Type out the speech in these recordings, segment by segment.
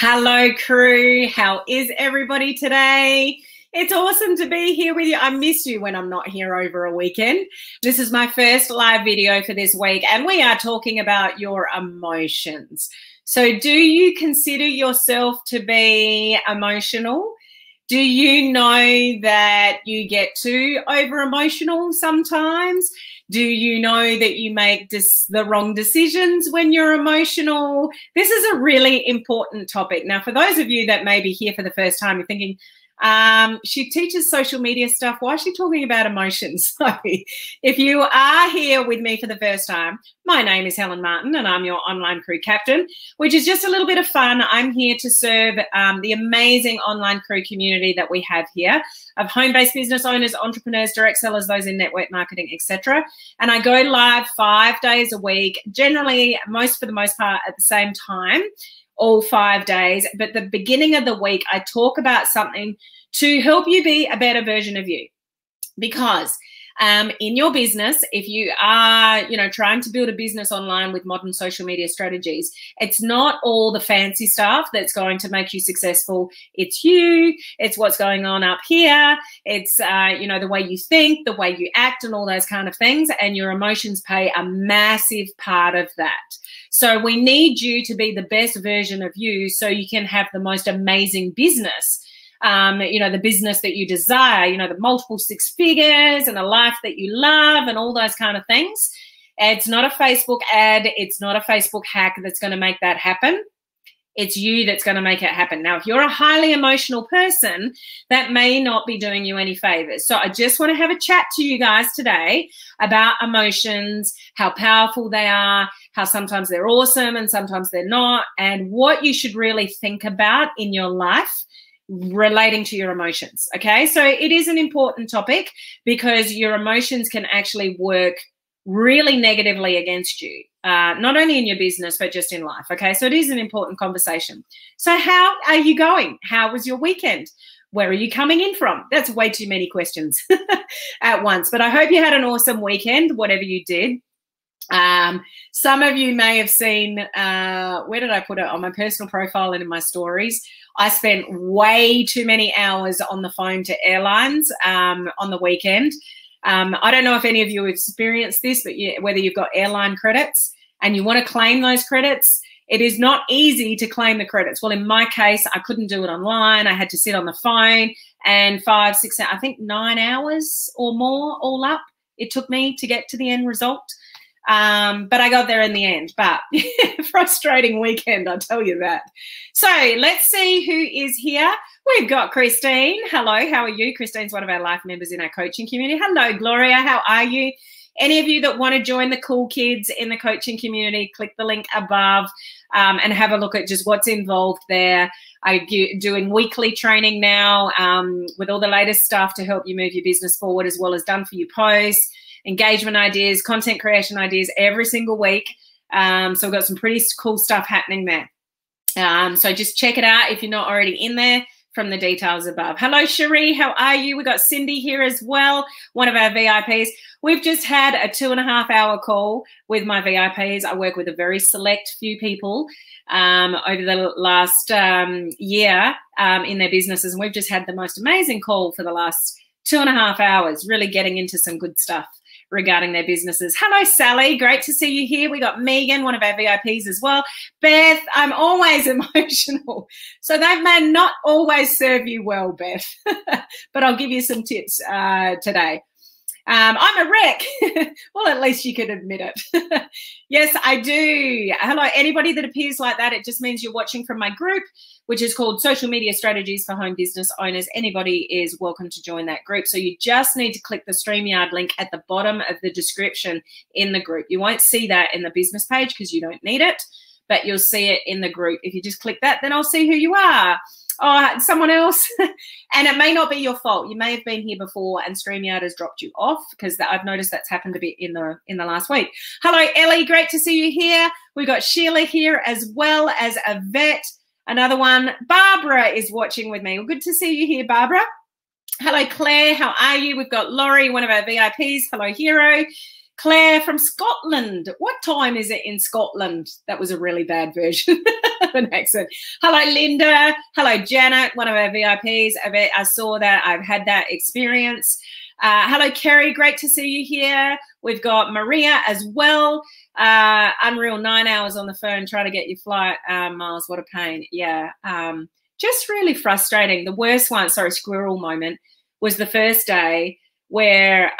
Hello, crew. How is everybody today? It's awesome to be here with you. I miss you when I'm not here over a weekend. This is my first live video for this week, and we are talking about your emotions. So do you consider yourself to be emotional? Do you know that you get too over-emotional sometimes? Do you know that you make the wrong decisions when you're emotional? This is a really important topic. Now, for those of you that may be here for the first time, you're thinking, she teaches social media stuff. Why is she talking about emotions? So if you are here with me for the first time, my name is Helen Martin and I'm your online crew captain, which is just a little bit of fun. I'm here to serve the amazing online crew community that we have here of home-based business owners, entrepreneurs, direct sellers, those in network marketing, etc. And I go live 5 days a week, generally for the most part at the same time, all 5 days. But the beginning of the week, I talk about something to help you be a better version of you. Because in your business, if you are, trying to build a business online with modern social media strategies, it's not all the fancy stuff that's going to make you successful. It's you, it's what's going on up here. It's, the way you think, the way you act and all those kind of things. And your emotions play a massive part of that. So we need you to be the best version of you so you can have the most amazing business. The business that you desire, the multiple 6 figures and a life that you love and all those kind of things. It's not a Facebook ad. It's not a Facebook hack that's going to make that happen. It's you that's going to make it happen. Now, if you're a highly emotional person, that may not be doing you any favors. So I just want to have a chat to you guys today about emotions, how powerful they are, how sometimes they're awesome and sometimes they're not, and what you should really think about in your life relating to your emotions. Okay, so it is an important topic because your emotions can actually work really negatively against you, not only in your business but just in life. Okay, so it is an important conversation. So how are you going? How was your weekend? Where are you coming in from? That's way too many questions at once, but I hope you had an awesome weekend, whatever you did. Some of you may have seen, where did I put it? On my personal profile and in my stories. I spent way too many hours on the phone to airlines on the weekend. I don't know if any of you have experienced this, but whether you've got airline credits and you want to claim those credits, it is not easy to claim the credits. Well, in my case, I couldn't do it online. I had to sit on the phone and 5, 6, I think 9 hours or more all up it took me to get to the end result. But I got there in the end. But frustrating weekend, I'll tell you that. So let's see who is here. We've got Christine. Hello, how are you? Christine's one of our life members in our coaching community. Hello, Gloria, how are you? Any of you that want to join the cool kids in the coaching community, click the link above and have a look at just what's involved there. I'm doing weekly training now with all the latest stuff to help you move your business forward, as well as done for you posts, engagement ideas, content creation ideas every single week. So we've got some pretty cool stuff happening there. So just check it out if you're not already in there from the details above. Hello, Cherie. How are you? We've got Cindy here as well, one of our VIPs. We've just had a 2.5-hour call with my VIPs. I work with a very select few people over the last year in their businesses. And we've just had the most amazing call for the last 2.5 hours, really getting into some good stuff regarding their businesses. Hello, Sally. Great to see you here. We got Megan, one of our VIPs as well. Beth, I'm always emotional. So that may not always serve you well, Beth, but I'll give you some tips today. I'm a wreck. Well, at least you can admit it. Yes, I do. Hello, anybody that appears like that, it just means you're watching from my group, which is called Social Media Strategies for Home Business Owners. Anybody is welcome to join that group. So you just need to click the StreamYard link at the bottom of the description in the group. You won't see that in the business page because you don't need it, but you'll see it in the group. If you just click that, then I'll see who you are. Oh, someone else. And it may not be your fault. You may have been here before and StreamYard has dropped you off, because I've noticed that's happened a bit in the last week. Hello, Ellie. Great to see you here. We've got Sheila here as well as Yvette. Another one. Barbara is watching with me. Well, good to see you here, Barbara. Hello, Claire. How are you? We've got Laurie, one of our VIPs. Hello, Hero. Claire from Scotland. What time is it in Scotland? That was a really bad version. have an accent. Hello, Linda. Hello, Janet, one of our VIPs. I saw that. I've had that experience. Hello, Kerry. Great to see you here. We've got Maria as well. Unreal, 9 hours on the phone trying to get your flight, Miles. What a pain. Yeah. Just really frustrating. The worst one, sorry, squirrel moment, was the first day where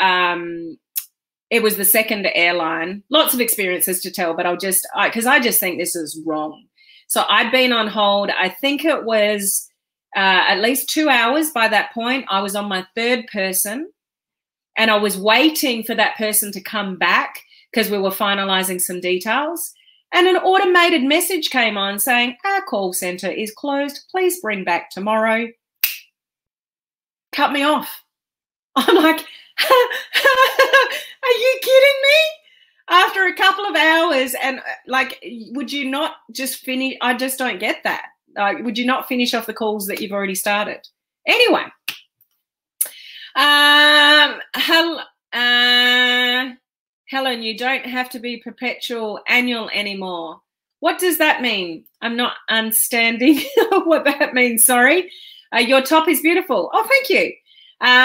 it was the second airline. Lots of experiences to tell, but because I just think this is wrong. So I'd been on hold. I think it was at least 2 hours by that point. I was on my third person, and I was waiting for that person to come back because we were finalizing some details. And an automated message came on saying, our call center is closed. Please bring back tomorrow. Cut me off. I'm like, are you kidding me? After a couple of hours, and like, would you not just finish? I just don't get that. Would you not finish off the calls that you've already started? Anyway, Helen, you don't have to be perpetual annual anymore. What does that mean? I'm not understanding what that means. Sorry. Your top is beautiful. Oh, thank you.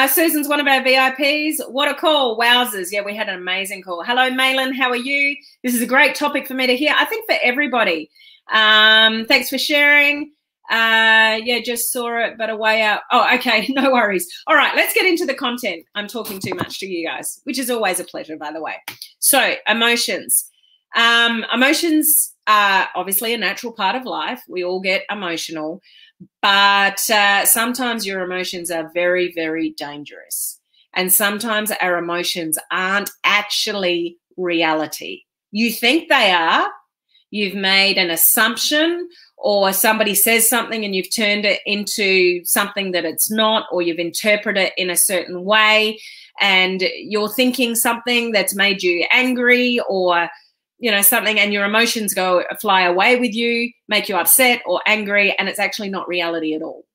Susan's one of our VIPs. What a call. Wowzers. Yeah, we had an amazing call. Hello, Malin. How are you? This is a great topic for me to hear. I think for everybody. Thanks for sharing. Yeah, just saw it, but a way out. Oh, okay. No worries. All right, let's get into the content. I'm talking too much to you guys, which is always a pleasure, by the way. So emotions. Emotions are obviously a natural part of life. We all get emotional, but sometimes your emotions are very, very dangerous. And sometimes our emotions aren't actually reality. You think they are. You've made an assumption, or somebody says something and you've turned it into something that it's not, or you've interpreted it in a certain way, and you're thinking something that's made you angry, or you know, something, and your emotions fly away with you, make you upset or angry, and it's actually not reality at all.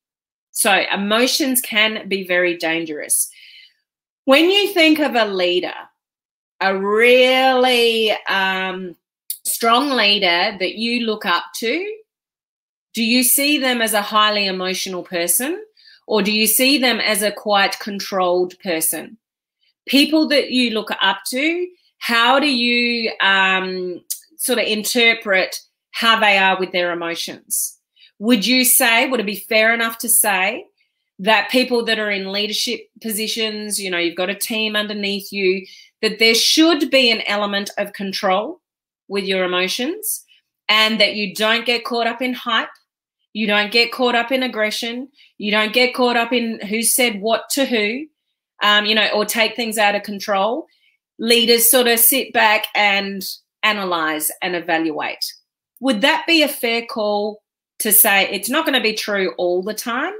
So emotions can be very dangerous. When you think of a leader, a really strong leader that you look up to, do you see them as a highly emotional person, or do you see them as a quite controlled person? People that you look up to, how do you sort of interpret how they are with their emotions? Would you say, would it be fair enough to say that people that are in leadership positions, you know, you've got a team underneath you, that there should be an element of control with your emotions, and that you don't get caught up in hype, you don't get caught up in aggression, you don't get caught up in who said what to who, you know, or take things out of control. Leaders sort of sit back and analyze and evaluate. Would that be a fair call to say? It's not going to be true all the time,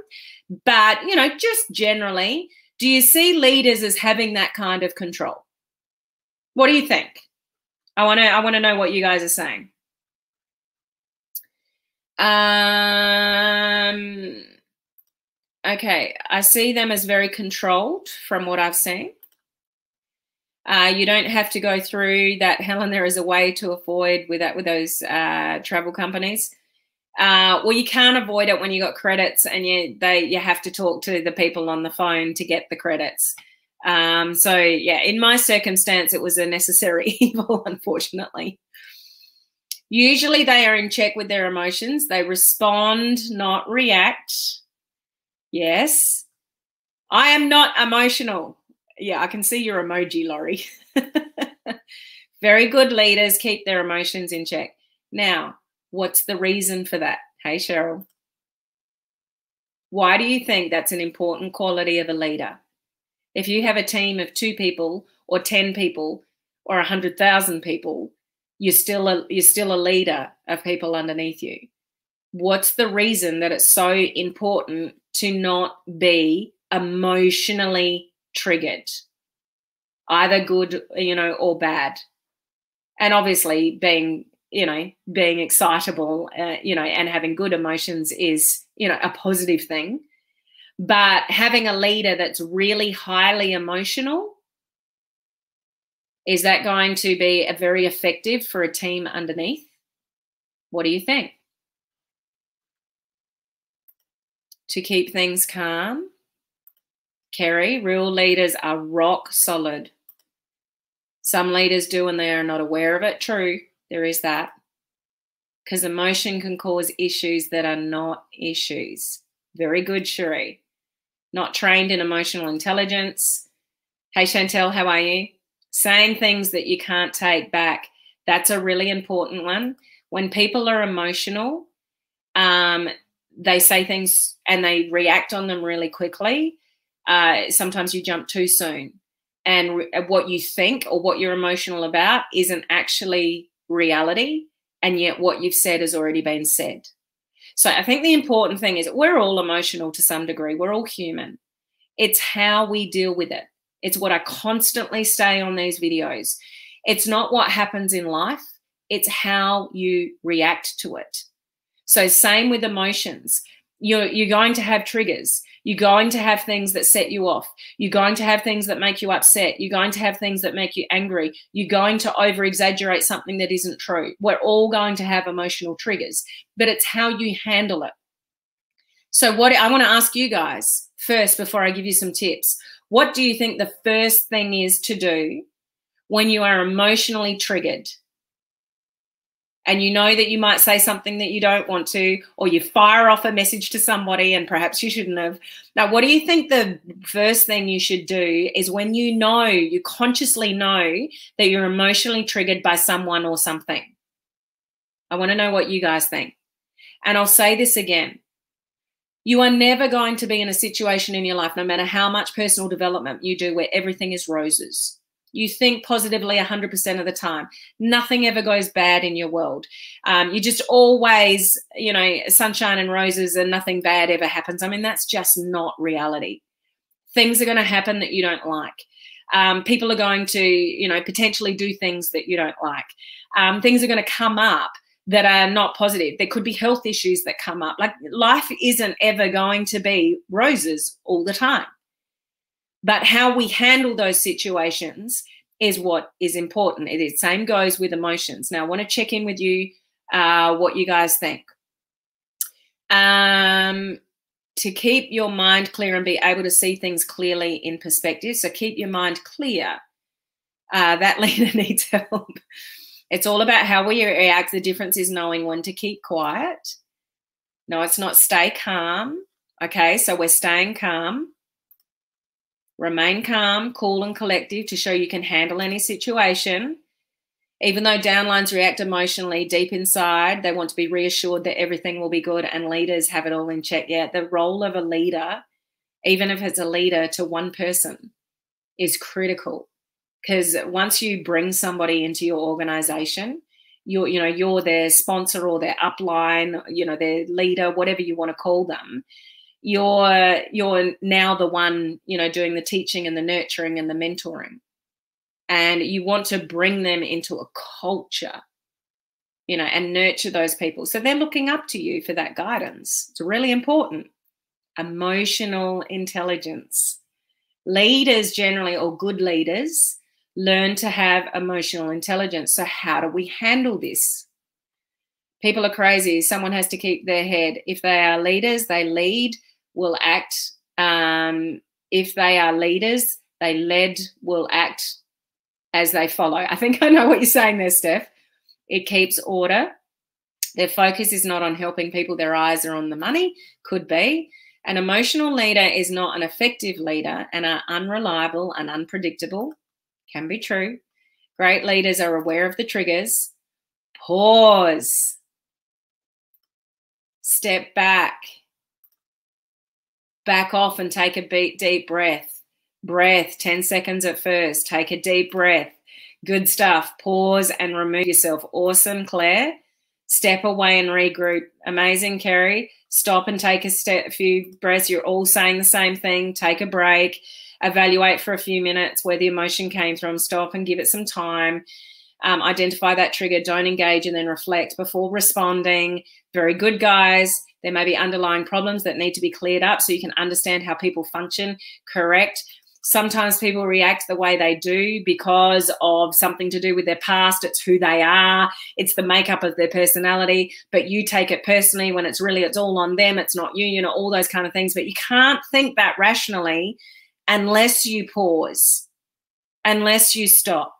but, you know, just generally, do you see leaders as having that kind of control? What do you think? I want to know what you guys are saying. Okay, I see them as very controlled from what I've seen. You don't have to go through that, Helen. There is a way to avoid with those travel companies. Well, you can't avoid it when you got credits, and you have to talk to the people on the phone to get the credits. So yeah, in my circumstance, it was a necessary evil, unfortunately. Usually they are in check with their emotions. They respond, not react. Yes. I am not emotional. Yeah, I can see your emoji, Laurie. Very good leaders keep their emotions in check. Now, what's the reason for that? Hey, Cheryl. Why do you think that's an important quality of a leader? If you have a team of 2 people or 10 people or 100,000 people, you're still a leader of people underneath you. What's the reason that it's so important to not be emotionally triggered, either good, you know, or bad? And obviously being excitable, you know, and having good emotions is, you know, a positive thing. But having a leader that's really highly emotional, is that going to be very effective for a team underneath? What do you think? to keep things calm. Kerry, real leaders are rock solid. Some leaders do and they are not aware of it. True, there is that. Because emotion can cause issues that are not issues. Very good, Cherie. Not trained in emotional intelligence. Hey, Chantel, how are you? Saying things that you can't take back. That's a really important one. When people are emotional, they say things and they react on them really quickly. Sometimes you jump too soon. And what you think or what you're emotional about isn't actually reality. And yet what you've said has already been said. So I think the important thing is we're all emotional to some degree. We're all human. It's how we deal with it. It's what I constantly say on these videos. It's not what happens in life. It's how you react to it. So same with emotions. You're going to have triggers. You're going to have things that set you off. You're going to have things that make you upset. You're going to have things that make you angry. You're going to over-exaggerate something that isn't true. We're all going to have emotional triggers, but it's how you handle it. So what I want to ask you guys first, before I give you some tips, what do you think the first thing is to do when you are emotionally triggered? And you know that you might say something that you don't want to, or you fire off a message to somebody and perhaps you shouldn't have. Now, what do you think the first thing you should do is when you know, you consciously know that you're emotionally triggered by someone or something? I want to know what you guys think. And I'll say this again. You are never going to be in a situation in your life, no matter how much personal development you do, where everything is roses. You think positively 100% of the time. Nothing ever goes bad in your world. You just always, sunshine and roses and nothing bad ever happens. I mean, that's just not reality. Things are going to happen that you don't like. People are going to, potentially do things that you don't like. Things are going to come up that are not positive. There could be health issues that come up. Like, life isn't ever going to be roses all the time. But how we handle those situations is what is important. The same goes with emotions. Now, I want to check in with you what you guys think. To keep your mind clear and be able to see things clearly in perspective. So keep your mind clear. That leader needs help. It's all about how we react. The difference is knowing when to keep quiet. No, it's not stay calm. Okay, so we're staying calm. Remain calm, cool and collective to show you can handle any situation. Even though downlines react emotionally, deep inside, they want to be reassured that everything will be good, and leaders have it all in check. Yeah, the role of a leader, even if it's a leader to one person, is critical. Because once you bring somebody into your organization, you're their sponsor or their upline, their leader, whatever you want to call them. You're now the one, doing the teaching and the nurturing and the mentoring. And you want to bring them into a culture, and nurture those people. So they're looking up to you for that guidance. It's really important. Emotional intelligence. Leaders generally, or good leaders, learn to have emotional intelligence. So how do we handle this? People are crazy. Someone has to keep their head. If they are leaders, they lead, will act. If they are leaders, they led, will act as they follow. I think I know what you're saying there, Steph. It keeps order. Their focus is not on helping people. Their eyes are on the money. Could be. An emotional leader is not an effective leader and are unreliable and unpredictable. Can be true. Great leaders are aware of the triggers. Pause. Step back. Back off and take a deep breath. Breath, 10 seconds at first. Take a deep breath. Good stuff. Pause and remove yourself. Awesome, Claire. Step away and regroup. Amazing, Kerry. Stop and take a few breaths. You're all saying the same thing. Take a break. Evaluate for a few minutes where the emotion came from. Stop and give it some time. Identify that trigger. Don't engage and then reflect before responding. Very good, guys. There may be underlying problems that need to be cleared up so you can understand how people function. Correct. Sometimes people react the way they do because of something to do with their past. It's who they are. It's the makeup of their personality. But you take it personally when it's all on them. It's not you, you know, all those kind of things. But you can't think that rationally unless you pause, unless you stop.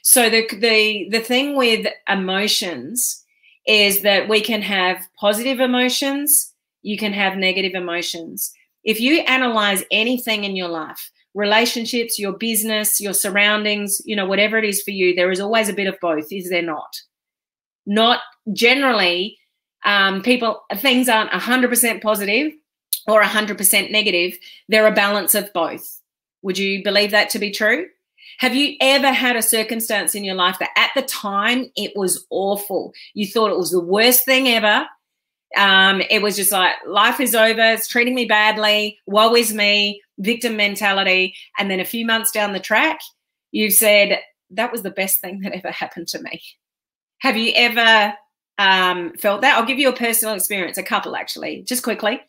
So the thing with emotions is that we can have positive emotions. You can have negative emotions. If you analyze anything in your life, relationships, your business, your surroundings, you know, whatever it is for you, there is always a bit of both, is there not? Not generally, things aren't 100% positive or 100% negative. They're a balance of both. Would you believe that to be true? Have you ever had a circumstance in your life that at the time it was awful? You thought it was the worst thing ever. It was just like, life is over, it's treating me badly, woe is me, victim mentality. And then a few months down the track, you've said, that was the best thing that ever happened to me. Have you ever felt that? I'll give you a personal experience, a couple actually, just quickly.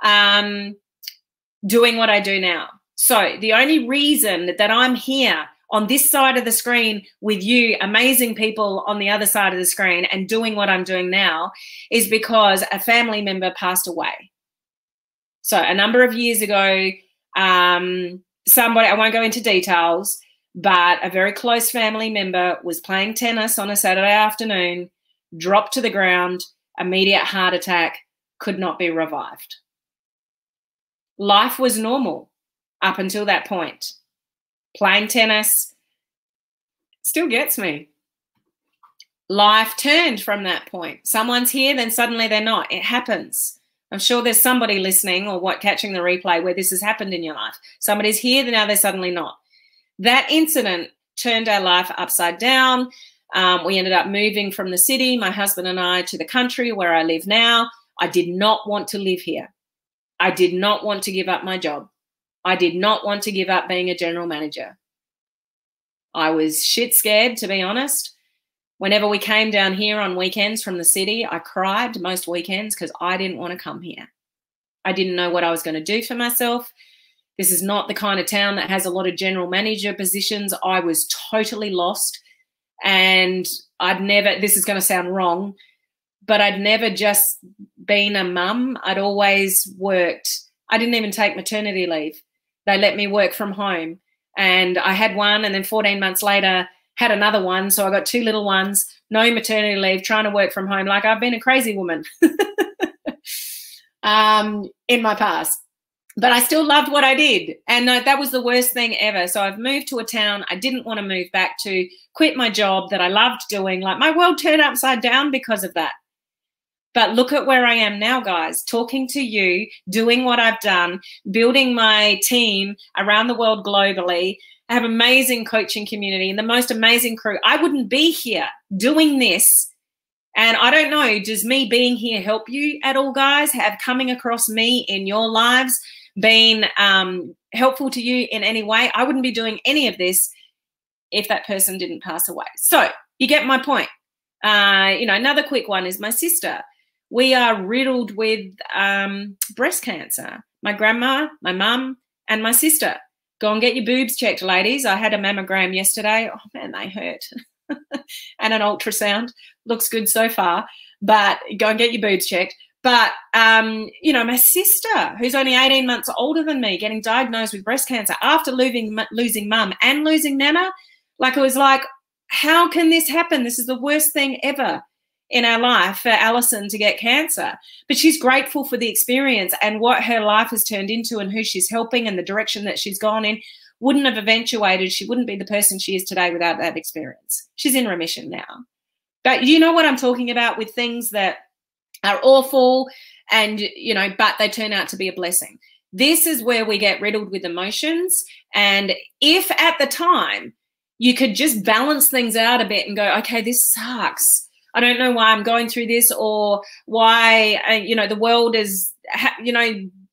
Doing what I do now. So the only reason that I'm here on this side of the screen with you amazing people on the other side of the screen and doing what I'm doing now is because a family member passed away. So a number of years ago, somebody, I won't go into details, but a very close family member was playing tennis on a Saturday afternoon, dropped to the ground, immediate heart attack, could not be revived. Life was normal up until that point. Playing tennis still gets me. Life turned from that point. Someone's here, then suddenly they're not. It happens. I'm sure there's somebody listening or catching the replay where this has happened in your life. Somebody's here, then now they're suddenly not. That incident turned our life upside down. We ended up moving from the city, my husband and I, to the country where I live now. I did not want to live here. I did not want to give up my job. I did not want to give up being a general manager. I was shit scared, to be honest. Whenever we came down here on weekends from the city, I cried most weekends because I didn't want to come here. I didn't know what I was going to do for myself. This is not the kind of town that has a lot of general manager positions. I was totally lost. And I'd never, this is going to sound wrong, but I'd never just been a mum. I'd always worked. I didn't even take maternity leave. They let me work from home. And I had one, and then 14 months later, had another one. So I got two little ones, no maternity leave, trying to work from home. Like, I've been a crazy woman in my past. But I still loved what I did. And that was the worst thing ever. So I've moved to a town I didn't want to move back to, quit my job that I loved doing. Like, my world turned upside down because of that. But look at where I am now, guys, talking to you, doing what I've done, building my team around the world globally. I have an amazing coaching community and the most amazing crew. I wouldn't be here doing this. And I don't know, does me being here help you at all, guys? Have coming across me in your lives been helpful to you in any way? I wouldn't be doing any of this if that person didn't pass away. So you get my point. Another quick one is my sister. We are riddled with breast cancer. My grandma, my mum, and my sister. Go and get your boobs checked, ladies. I had a mammogram yesterday. Oh, man, they hurt. And an ultrasound. Looks good so far. But go and get your boobs checked. But, my sister, who's only 18 months older than me, getting diagnosed with breast cancer after losing mum and losing Nana. Like, it was like, how can this happen? This is the worst thing ever in our life for Alison to get cancer. But she's grateful for the experience, and what her life has turned into and who she's helping and the direction that she's gone in wouldn't have eventuated. She wouldn't be the person she is today without that experience. She's in remission now. But you know what I'm talking about with things that are awful and, but they turn out to be a blessing. This is where we get riddled with emotions. And if at the time you could just balance things out a bit and go, okay, this sucks. I don't know why I'm going through this, or why, the world is,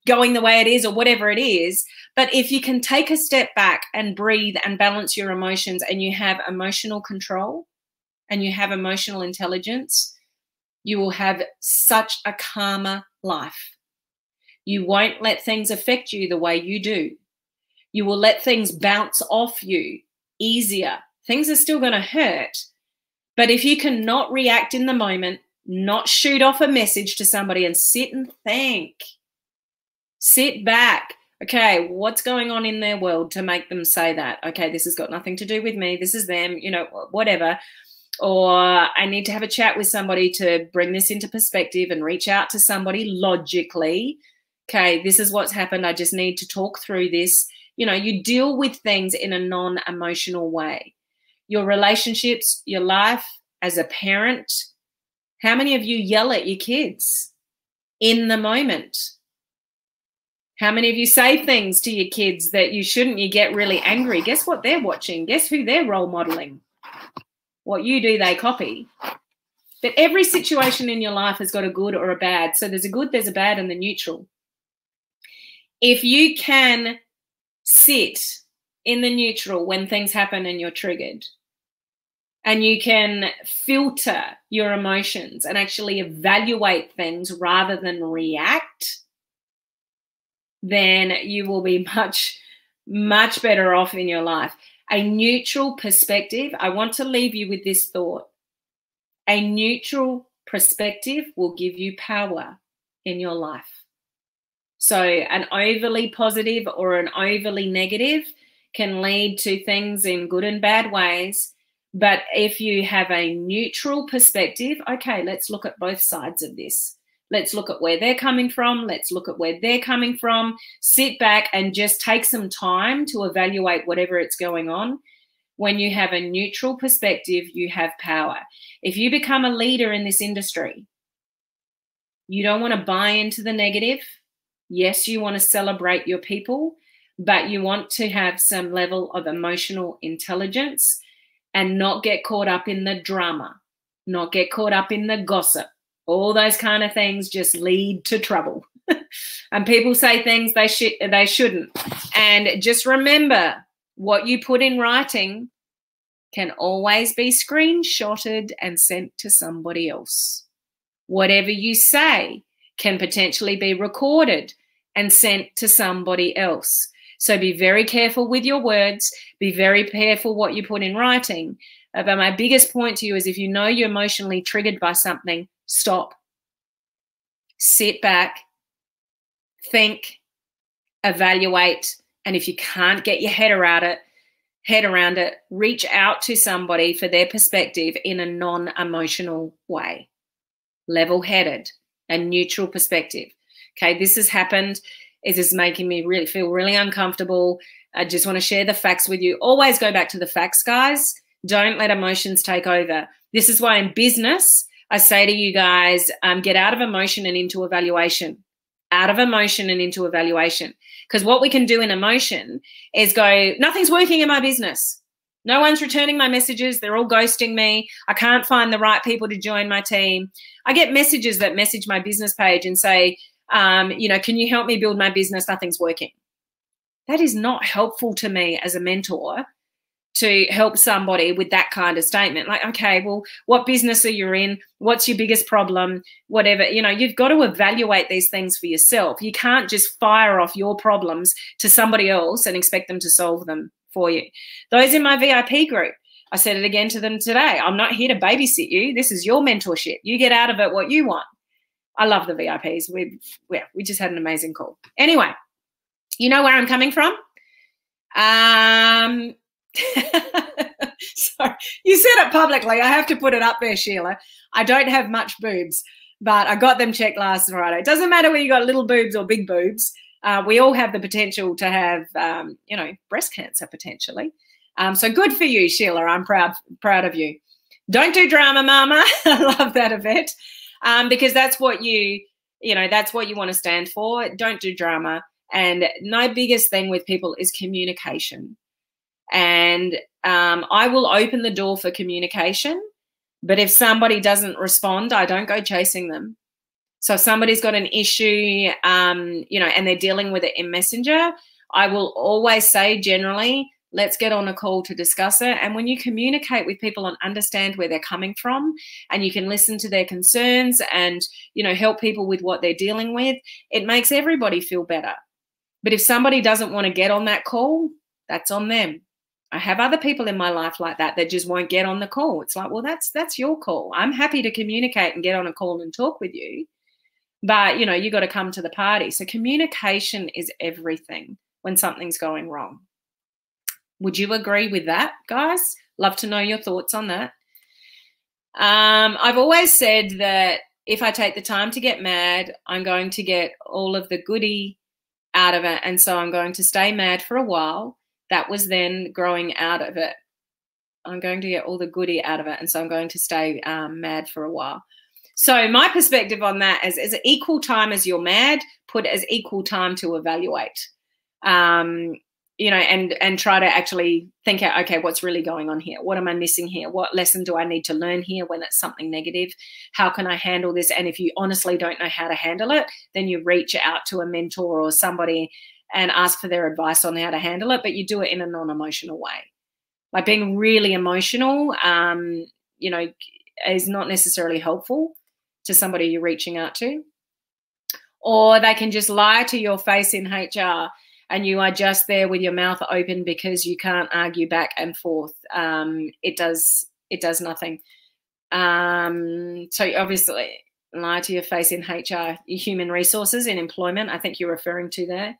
going the way it is, or whatever it is. But if you can take a step back and breathe and balance your emotions, and you have emotional control and you have emotional intelligence, you will have such a calmer life. You won't let things affect you the way you do. You will let things bounce off you easier. Things are still going to hurt. But if you can not react in the moment, not shoot off a message to somebody and sit and think, sit back. Okay, what's going on in their world to make them say that? Okay, this has got nothing to do with me. This is them, you know, whatever. Or I need to have a chat with somebody to bring this into perspective and reach out to somebody logically. Okay, this is what's happened. I just need to talk through this. You know, you deal with things in a non-emotional way. Your relationships, your life as a parent. How many of you yell at your kids in the moment? How many of you say things to your kids that you shouldn't? You get really angry. Guess what they're watching? Guess who they're role modeling? What you do, they copy. But every situation in your life has got a good or a bad. So there's a good, there's a bad, and the neutral. If you can sit in the neutral when things happen and you're triggered, and you can filter your emotions and actually evaluate things rather than react, then you will be much, much better off in your life. A neutral perspective, I want to leave you with this thought. A neutral perspective will give you power in your life. So an overly positive or an overly negative can lead to things in good and bad ways. But if you have a neutral perspective, okay, let's look at both sides of this. Let's look at where they're coming from. Let's look at where they're coming from. Sit back and just take some time to evaluate whatever it's going on. When you have a neutral perspective, you have power. If you become a leader in this industry, you don't want to buy into the negative. Yes, you want to celebrate your people, but you want to have some level of emotional intelligence and not get caught up in the drama, not get caught up in the gossip. All those kind of things just lead to trouble. And people say things they shouldn't. And just remember, what you put in writing can always be screenshotted and sent to somebody else. Whatever you say can potentially be recorded and sent to somebody else. So be very careful with your words. Be very careful what you put in writing. But my biggest point to you is if you know you're emotionally triggered by something, stop. Sit back. Think. Evaluate. And if you can't get your head around it, reach out to somebody for their perspective in a non-emotional way. Level-headed and neutral perspective. Okay, this has happened. It is making me feel really uncomfortable. I just want to share the facts with you. Always go back to the facts, guys. Don't let emotions take over. This is why in business, I say to you guys, get out of emotion and into evaluation. Out of emotion and into evaluation. Because what we can do in emotion is go, nothing's working in my business. No one's returning my messages. They're all ghosting me. I can't find the right people to join my team. I get messages that message my business page and say, you know, can you help me build my business? Nothing's working. That is not helpful to me as a mentor to help somebody with that kind of statement. Like, okay, well, what business are you in? What's your biggest problem? Whatever, you know, you've got to evaluate these things for yourself. You can't just fire off your problems to somebody else and expect them to solve them for you. Those in my VIP group, I said it again to them today. I'm not here to babysit you. This is your mentorship. You get out of it what you want. I love the VIPs. We just had an amazing call. Anyway, you know where I'm coming from? Sorry, you said it publicly. I have to put it up there, Sheila. I don't have much boobs, but I got them checked last Friday. It doesn't matter whether you got little boobs or big boobs. We all have the potential to have, you know, breast cancer potentially. So good for you, Sheila. I'm proud of you. Don't do drama, mama. I love that, Yvette, because that's what that's what you want to stand for. Don't do drama. And my biggest thing with people is communication. And I will open the door for communication, but if somebody doesn't respond, I don't go chasing them. So if somebody's got an issue, you know, and they're dealing with it in Messenger, I will always say generally, let's get on a call to discuss it. And when you communicate with people and understand where they're coming from, and you can listen to their concerns and, you know, help people with what they're dealing with, it makes everybody feel better. But if somebody doesn't want to get on that call, that's on them. I have other people in my life like that just won't get on the call. It's like, well, that's your call. I'm happy to communicate and get on a call and talk with you, but you got to come to the party. So communication is everything when something's going wrong. Would you agree with that, guys? Love to know your thoughts on that. I've always said that if I take the time to get mad, I'm going to get all of the goodie out of it. And so I'm going to stay mad for a while. That was then growing out of it. I'm going to get all the goodie out of it. And so I'm going to stay mad for a while. So my perspective on that is as equal time as you're mad, put as equal time to evaluate, and try to actually think out, okay, what's really going on here? What am I missing here? What lesson do I need to learn here when it's something negative? How can I handle this? And if you honestly don't know how to handle it, then you reach out to a mentor or somebody and ask for their advice on how to handle it, but you do it in a non-emotional way. Like being really emotional, is not necessarily helpful to somebody you're reaching out to. Or they can just lie to your face in HR and you are just there with your mouth open because you can't argue back and forth. It does nothing. So obviously lie to your face in HR, human resources in employment, I think you're referring to there.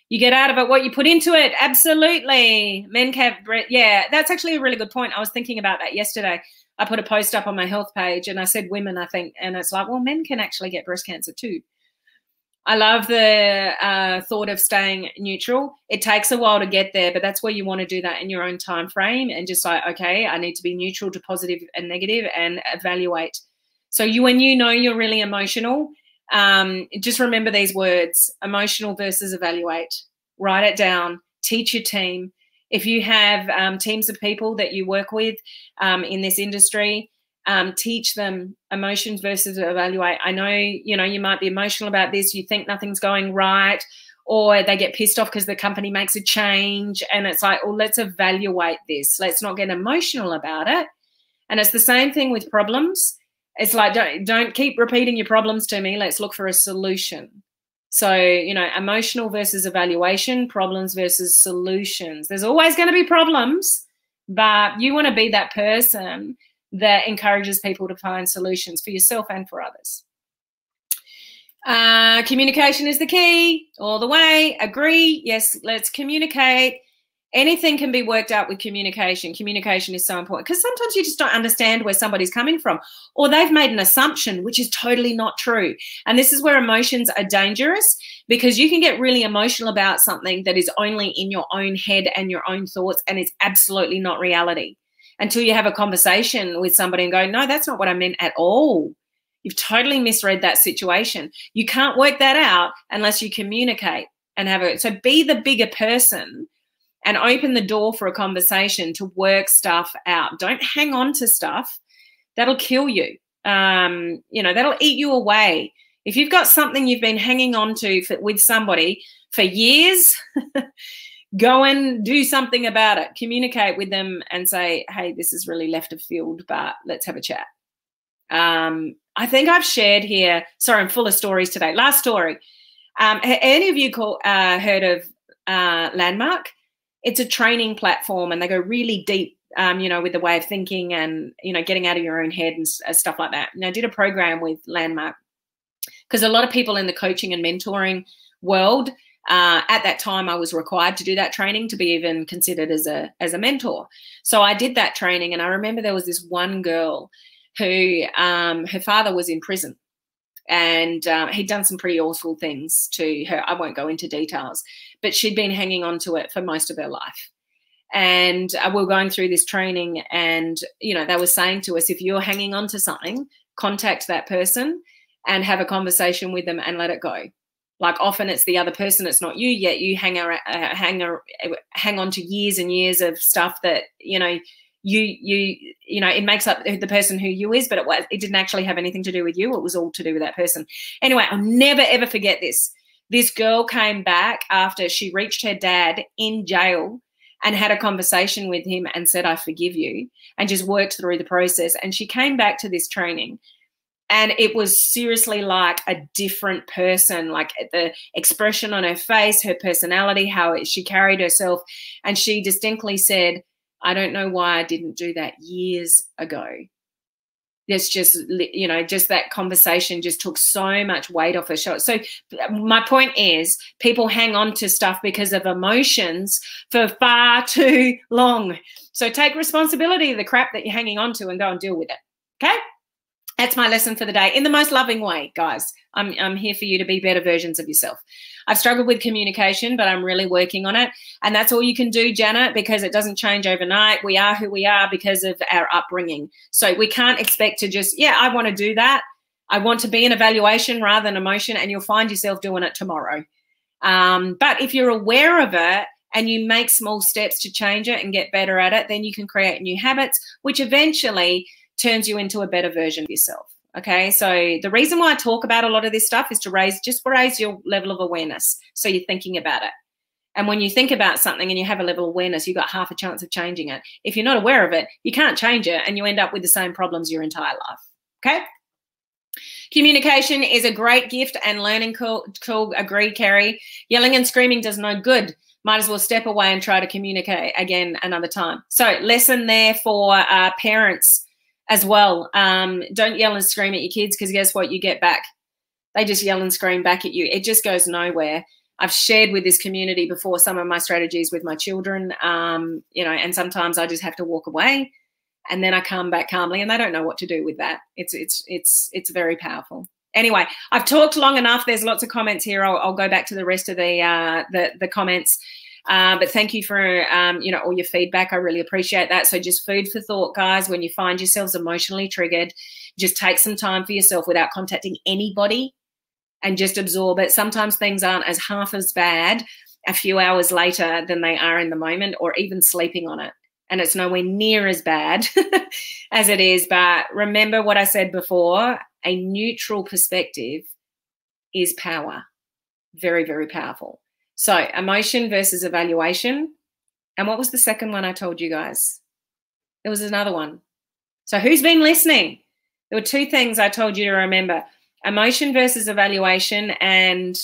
You get out of it what you put into it. Absolutely. Men can, yeah, that's actually a really good point. I was thinking about that yesterday. I put a post up on my health page and I said women, I think, and it's like, well, men can actually get breast cancer too. I love the thought of staying neutral. It takes a while to get there, but that's where you want to do that in your own time frame and just like, okay, I need to be neutral to positive and negative and evaluate. So when you know you're really emotional, just remember these words: emotional versus evaluate. Write it down. Teach your team. If you have teams of people that you work with in this industry, teach them emotions versus evaluate. I know, you might be emotional about this. You think nothing's going right, or they get pissed off because the company makes a change. And it's like, well, let's evaluate this. Let's not get emotional about it. And it's the same thing with problems. It's like, don't keep repeating your problems to me. Let's look for a solution. So, emotional versus evaluation, problems versus solutions. There's always going to be problems, but you want to be that person that encourages people to find solutions for yourself and for others. Communication is the key all the way. Agree. Yes, let's communicate. Anything can be worked out with communication. Communication is so important because sometimes you just don't understand where somebody's coming from, or they've made an assumption, which is totally not true. And this is where emotions are dangerous, because you can get really emotional about something that is only in your own head and your own thoughts, and it's absolutely not reality until you have a conversation with somebody and go, no, that's not what I meant at all. You've totally misread that situation. You can't work that out unless you communicate and have it. So be the bigger person and open the door for a conversation to work stuff out. Don't hang on to stuff. That'll kill you. That'll eat you away. If you've got something you've been hanging on to with somebody for years, go and do something about it. Communicate with them and say, hey, this is really left of field, but let's have a chat. I think I've shared here, sorry, I'm full of stories today. Last story. Any of you heard of Landmark? It's a training platform and they go really deep, with the way of thinking and, getting out of your own head and stuff like that. And I did a program with Landmark because a lot of people in the coaching and mentoring world, at that time, I was required to do that training to be even considered as a mentor. So I did that training, and I remember there was this one girl who her father was in prison, and he'd done some pretty awful things to her. I won't go into details, but she'd been hanging on to it for most of her life. And we were going through this training, and they were saying to us, if you're hanging on to something, contact that person and have a conversation with them and let it go. Like often it's the other person, it's not you, yet you hang on to years and years of stuff that, it makes up the person who you is, but it didn't actually have anything to do with you. It was all to do with that person. Anyway, I'll never, ever forget this. This girl came back after she reached her dad in jail and had a conversation with him and said, I forgive you, and just worked through the process. And she came back to this training And it was seriously like a different person, like the expression on her face, her personality, how she carried herself. And she distinctly said, I don't know why I didn't do that years ago. There's just, you know, just that conversation just took so much weight off her shoulders. So my point is, people hang on to stuff because of emotions for far too long. So take responsibility of the crap that you're hanging on to and go and deal with it. Okay? That's my lesson for the day in the most loving way, guys. I'm here for you to be better versions of yourself. I've struggled with communication, but I'm really working on it. And that's all you can do, Janet, because it doesn't change overnight. We are who we are because of our upbringing. So we can't expect to just, yeah, I want to do that. I want to be an evaluation rather than emotion, and you'll find yourself doing it tomorrow. But if you're aware of it and you make small steps to change it and get better at it, then you can create new habits, which eventually turns you into a better version of yourself. Okay, so the reason why I talk about a lot of this stuff is to raise your level of awareness, so you're thinking about it. And when you think about something and you have a level of awareness, you've got half a chance of changing it. If you're not aware of it, you can't change it, and you end up with the same problems your entire life. Okay? Communication is a great gift and learning cool. Agree, Kerry. Yelling and screaming does no good. Might as well step away and try to communicate again another time. So lesson there for parents as well. Don't yell and scream at your kids, because guess what? You get back. They just yell and scream back at you. It just goes nowhere. I've shared with this community before some of my strategies with my children, you know, and sometimes I just have to walk away, and then I come back calmly, and they don't know what to do with that. It's very powerful. Anyway, I've talked long enough. There's lots of comments here. I'll go back to the rest of the comments. But thank you for, you know, all your feedback. I really appreciate that. So just food for thought, guys. When you find yourselves emotionally triggered, just take some time for yourself without contacting anybody and just absorb it. Sometimes things aren't as half as bad a few hours later than they are in the moment, or even sleeping on it. And it's nowhere near as bad as it is. But remember what I said before, a neutral perspective is power. Very, very powerful. So emotion versus evaluation. And what was the second one I told you guys? There was another one. So who's been listening? There were two things I told you to remember. Emotion versus evaluation, and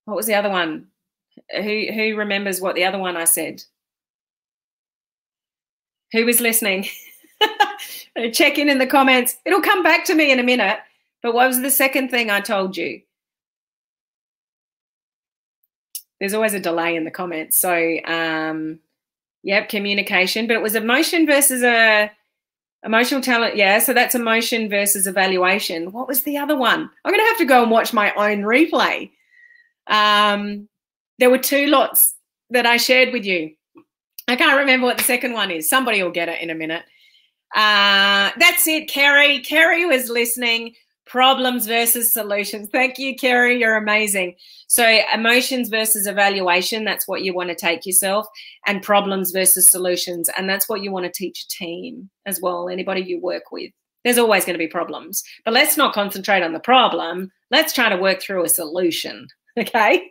what was the other one? Who remembers what the other one I said? Who was listening? Check in the comments. It'll come back to me in a minute. But what was the second thing I told you? There's always a delay in the comments. So, yep, communication. But it was emotion versus emotional talent. Yeah, so that's emotion versus evaluation. What was the other one? I'm going to have to go and watch my own replay. There were two lots that I shared with you. I can't remember what the second one is. Somebody will get it in a minute. That's it, Kerry. Kerry was listening. Problems versus solutions. Thank you, Kerry. You're amazing. So emotions versus evaluation, that's what you want to take yourself, and problems versus solutions. And that's what you want to teach a team as well, anybody you work with. There's always going to be problems, but let's not concentrate on the problem. Let's try to work through a solution. Okay.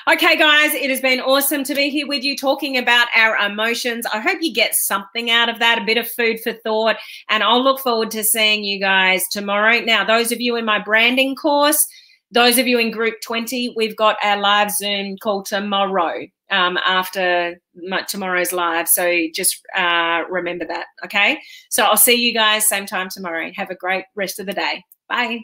Okay, guys, it has been awesome to be here with you talking about our emotions. I hope you get something out of that, a bit of food for thought, and I'll look forward to seeing you guys tomorrow. Now, those of you in my branding course, those of you in group 20, we've got our live Zoom call tomorrow after tomorrow's live. So just remember that, okay? So I'll see you guys same time tomorrow. Have a great rest of the day. Bye.